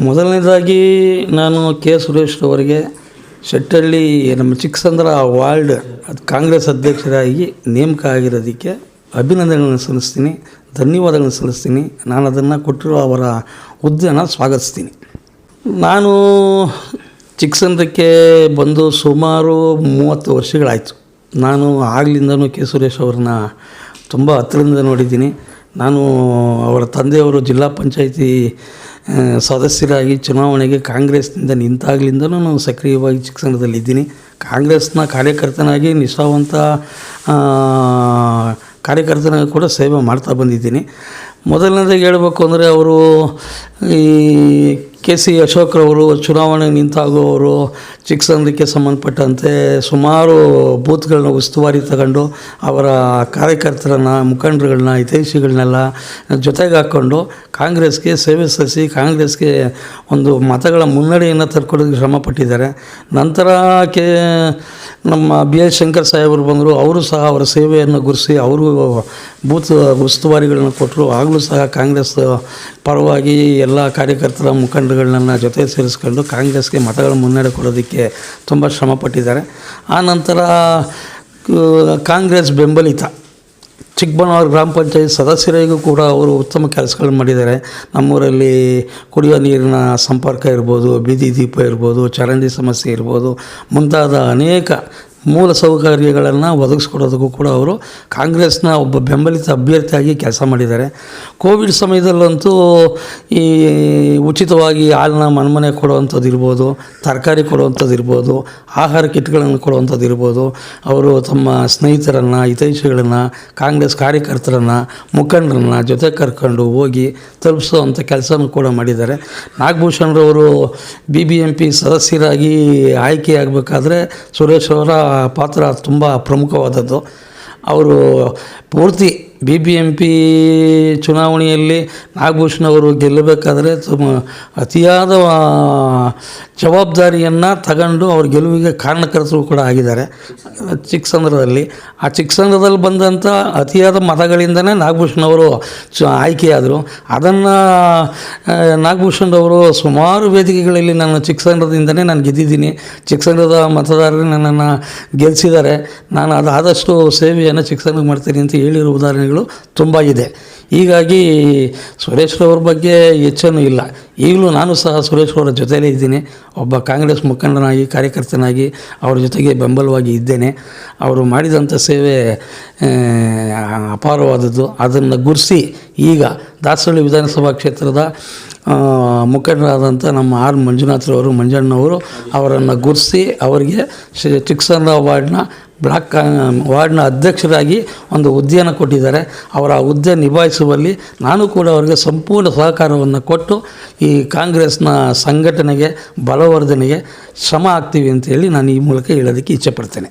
ಮೊದಲನೇದಾಗಿ ನಾನು ಕೆ ಸುರೇಶ್ ಅವರಿಗೆ ಶೆಟ್ಟಳ್ಳಿ ನಮ್ಮ ಚಿಕ್ಕಸಂದ್ರ ವಾರ್ಡ್ ಅದು ಕಾಂಗ್ರೆಸ್ ಅಧ್ಯಕ್ಷರಾಗಿ ನೇಮಕ ಆಗಿರೋದಕ್ಕೆ ಅಭಿನಂದನೆಗಳನ್ನು ಸಲ್ಲಿಸ್ತೀನಿ, ಧನ್ಯವಾದಗಳನ್ನು ಸಲ್ಲಿಸ್ತೀನಿ. ನಾನು ಅದನ್ನು ಕೊಟ್ಟಿರೋ ಅವರ ಹುದ್ದೆನ ಸ್ವಾಗತಿಸ್ತೀನಿ. ನಾನು ಚಿಕ್ಕಸಂದ್ರಕ್ಕೆ ಬಂದು ಸುಮಾರು 30 ವರ್ಷಗಳಾಯಿತು. ನಾನು ಆಗ್ಲಿಂದನೂ ಕೆ ಸುರೇಶ್ ಅವ್ರನ್ನ ತುಂಬ ಹತ್ತಿರದಿಂದ ನೋಡಿದ್ದೀನಿ. ನಾನು ಅವರ ತಂದೆಯವರು ಜಿಲ್ಲಾ ಪಂಚಾಯಿತಿ ಸದಸ್ಯರಾಗಿ ಚುನಾವಣೆಗೆ ಕಾಂಗ್ರೆಸ್ನಿಂದ ನಿಂತಾಗಲಿಂದನೂ ನಾನು ಸಕ್ರಿಯವಾಗಿ ಚಿಕ್ಕಸಂದ್ರದಲ್ಲಿದ್ದೀನಿ. ಕಾಂಗ್ರೆಸ್ನ ಕಾರ್ಯಕರ್ತನಾಗಿ ನಿಷ್ಠಾವಂತ ಕಾರ್ಯಕರ್ತನಾಗಿ ಕೂಡ ಸೇವೆ ಮಾಡ್ತಾ ಬಂದಿದ್ದೀನಿ. ಮೊದಲನೇದಾಗಿ ಹೇಳಬೇಕು ಅಂದರೆ ಅವರು ಈ ಕೆ ಸಿ ಅಶೋಕ್ರವರು ಚುನಾವಣೆ ನಿಂತಾಗುವವರು ಚಿಕ್ಕಸಂದ್ರಕ್ಕೆ ಸಂಬಂಧಪಟ್ಟಂತೆ ಸುಮಾರು ಬೂತ್ಗಳನ್ನ ಉಸ್ತುವಾರಿ ತಗೊಂಡು ಅವರ ಕಾರ್ಯಕರ್ತರನ್ನ, ಮುಖಂಡರುಗಳನ್ನ, ಹಿತೈಷಿಗಳನ್ನೆಲ್ಲ ಜೊತೆಗೆ ಹಾಕ್ಕೊಂಡು ಕಾಂಗ್ರೆಸ್ಗೆ ಸೇವೆ ಸಲ್ಲಿಸಿ ಕಾಂಗ್ರೆಸ್ಗೆ ಒಂದು ಮತಗಳ ಮುನ್ನಡೆಯನ್ನು ತರ್ಕೊಳ್ಳೋದಕ್ಕೆ ಶ್ರಮಪಟ್ಟಿದ್ದಾರೆ. ನಂತರ ನಮ್ಮ ಬಿ ಎಸ್ ಶಂಕರ್ ಸಾಹೇಬರು ಬಂದರು. ಅವರು ಸಹ ಅವರ ಸೇವೆಯನ್ನು ಗುರುತಿಸಿ ಅವರು ಬೂತ್ ಉಸ್ತುವಾರಿಗಳನ್ನು ಕೊಟ್ಟರು. ಆಗಲೂ ಸಹ ಕಾಂಗ್ರೆಸ್ ಪರವಾಗಿ ಎಲ್ಲ ಕಾರ್ಯಕರ್ತರ ಮುಖಂಡರುಗಳನ್ನ ಜೊತೆ ಸೇರಿಸ್ಕೊಂಡು ಕಾಂಗ್ರೆಸ್ಗೆ ಮತಗಳ ಮುನ್ನಡೆ ಕೊಡೋದಕ್ಕೆ ತುಂಬ ಶ್ರಮಪಟ್ಟಿದ್ದಾರೆ. ಆ ನಂತರ ಕಾಂಗ್ರೆಸ್ ಬೆಂಬಲಿತ ಚಿಕ್ಕಬಳ್ಳಾಪುರ ಗ್ರಾಮ ಪಂಚಾಯತ್ ಸದಸ್ಯರಿಗೂ ಕೂಡ ಅವರು ಉತ್ತಮ ಕೆಲಸಗಳನ್ನು ಮಾಡಿದ್ದಾರೆ. ನಮ್ಮೂರಲ್ಲಿ ಕುಡಿಯುವ ನೀರಿನ ಸಂಪರ್ಕ ಇರ್ಬೋದು, ಬೀದಿ ದೀಪ ಇರ್ಬೋದು, ಚರಂಡಿ ಸಮಸ್ಯೆ ಇರ್ಬೋದು, ಮುಂತಾದ ಅನೇಕ ಮೂಲ ಸೌಕರ್ಯಗಳನ್ನು ಒದಗಿಸ್ಕೊಡೋದಕ್ಕೂ ಕೂಡ ಅವರು ಕಾಂಗ್ರೆಸ್ನ ಒಬ್ಬ ಬೆಂಬಲಿತ ಅಭ್ಯರ್ಥಿಯಾಗಿ ಕೆಲಸ ಮಾಡಿದ್ದಾರೆ. ಕೋವಿಡ್ ಸಮಯದಲ್ಲಂತೂ ಈ ಉಚಿತವಾಗಿ ಹಾಲನ್ನ ಮನೆ ಕೊಡುವಂಥದ್ದು ಇರ್ಬೋದು, ತರಕಾರಿ ಕೊಡುವಂಥದ್ದು ಇರ್ಬೋದು, ಆಹಾರ ಕಿಟ್ಗಳನ್ನು ಕೊಡುವಂಥದ್ದು ಇರ್ಬೋದು, ಅವರು ತಮ್ಮ ಸ್ನೇಹಿತರನ್ನು, ಹಿತೈಷಿಗಳನ್ನು, ಕಾಂಗ್ರೆಸ್ ಕಾರ್ಯಕರ್ತರನ್ನು, ಮುಖಂಡರನ್ನು ಜೊತೆ ಕರ್ಕೊಂಡು ಹೋಗಿ ತಲುಪಿಸುವಂಥ ಕೆಲಸನೂ ಕೂಡ ಮಾಡಿದ್ದಾರೆ. ನಾಗಭೂಷಣ್ರವರು BBMP ಸದಸ್ಯರಾಗಿ ಆಯ್ಕೆಯಾಗಬೇಕಾದ್ರೆ ಸುರೇಶ್ ಅವರ ಪಾತ್ರ ತುಂಬ ಪ್ರಮುಖವಾದದ್ದು. ಅವರು ಪೂರ್ತಿ BBMP ಚುನಾವಣೆಯಲ್ಲಿ ನಾಗಭೂಷಣ್ ಅವರು ಗೆಲ್ಲಬೇಕಾದ್ರೆ ಅತಿಯಾದ ಜವಾಬ್ದಾರಿಯನ್ನು ತಗೊಂಡು ಅವ್ರ ಗೆಲುವಿಗೆ ಕಾರಣಕರ್ತರು ಕೂಡ ಆಗಿದ್ದಾರೆ ಚಿಕ್ಕಸಂದ್ರದಲ್ಲಿ. ಆ ಚಿಕ್ಕಸಂದ್ರದಲ್ಲಿ ಬಂದಂಥ ಅತಿಯಾದ ಮತಗಳಿಂದನೇ ನಾಗಭೂಷಣ್ ಅವರು ಆಯ್ಕೆಯಾದರು. ಅದನ್ನು ನಾಗಭೂಷಣ್ ಅವರು ಸುಮಾರು ವೇದಿಕೆಗಳಲ್ಲಿ ನಾನು ಚಿಕ್ಕಸಂದ್ರದಿಂದನೇ ನಾನು ಗೆದ್ದಿದ್ದೀನಿ, ಚಿಕ್ಕಸಂದ್ರದ ಮತದಾರರೇ ನನ್ನನ್ನು ಗೆಲ್ಲಿಸಿದ್ದಾರೆ, ನಾನು ಅದಾದಷ್ಟು ಸೇವೆಯನ್ನು ಚಿಕ್ಕಸಂದ್ರಕ್ಕೆ ಮಾಡ್ತೀನಿ ಅಂತ ಹೇಳಿರೋ ಉದಾಹರಣೆಗಳು ತುಂಬ ಇದೆ. ಹೀಗಾಗಿ ಸುರೇಶ್ ಅವ್ರ ಬಗ್ಗೆ ಹೆಚ್ಚೇನೂ ಇಲ್ಲ. ಈಗಲೂ ನಾನು ಸಹ ಸುರೇಶ್ ಅವರ ಜೊತೆಯಲ್ಲೇ ಇದ್ದೀನಿ. ಒಬ್ಬ ಕಾಂಗ್ರೆಸ್ ಮುಖಂಡನಾಗಿ, ಕಾರ್ಯಕರ್ತನಾಗಿ ಅವ್ರ ಜೊತೆಗೆ ಬೆಂಬಲವಾಗಿ ಇದ್ದೇನೆ. ಅವರು ಮಾಡಿದಂಥ ಸೇವೆ ಅಪಾರವಾದದ್ದು. ಅದನ್ನು ಗುರುತಿಸಿ ಈಗ ದಾಸರಳ್ಳಿ ವಿಧಾನಸಭಾ ಕ್ಷೇತ್ರದ ಮುಖಂಡರಾದಂಥ ನಮ್ಮ ಆರ್ ಮಂಜುನಾಥ್ರವರು, ಮಂಜಣ್ಣವರು ಅವರನ್ನು ಗುರುತಿಸಿ ಅವರಿಗೆ ಚಿಕ್ಕಸಂದ್ರ ವಾರ್ಡ್ನ ಅಧ್ಯಕ್ಷರಾಗಿ ಒಂದು ಹುದ್ದೆಯನ್ನು ಕೊಟ್ಟಿದ್ದಾರೆ. ಅವರ ಹುದ್ದೆ ನಿಭಾಯಿಸುವಲ್ಲಿ ನಾನು ಕೂಡ ಅವರಿಗೆ ಸಂಪೂರ್ಣ ಸಹಕಾರವನ್ನು ಕೊಟ್ಟು ಈ ಕಾಂಗ್ರೆಸ್ನ ಸಂಘಟನೆಗೆ, ಬಲವರ್ಧನೆಗೆ ಶ್ರಮ ಆಗ್ತೀವಿ ಅಂತೇಳಿ ನಾನು ಈ ಮೂಲಕ ಹೇಳೋದಕ್ಕೆ ಇಚ್ಛೆಪಡ್ತೇನೆ.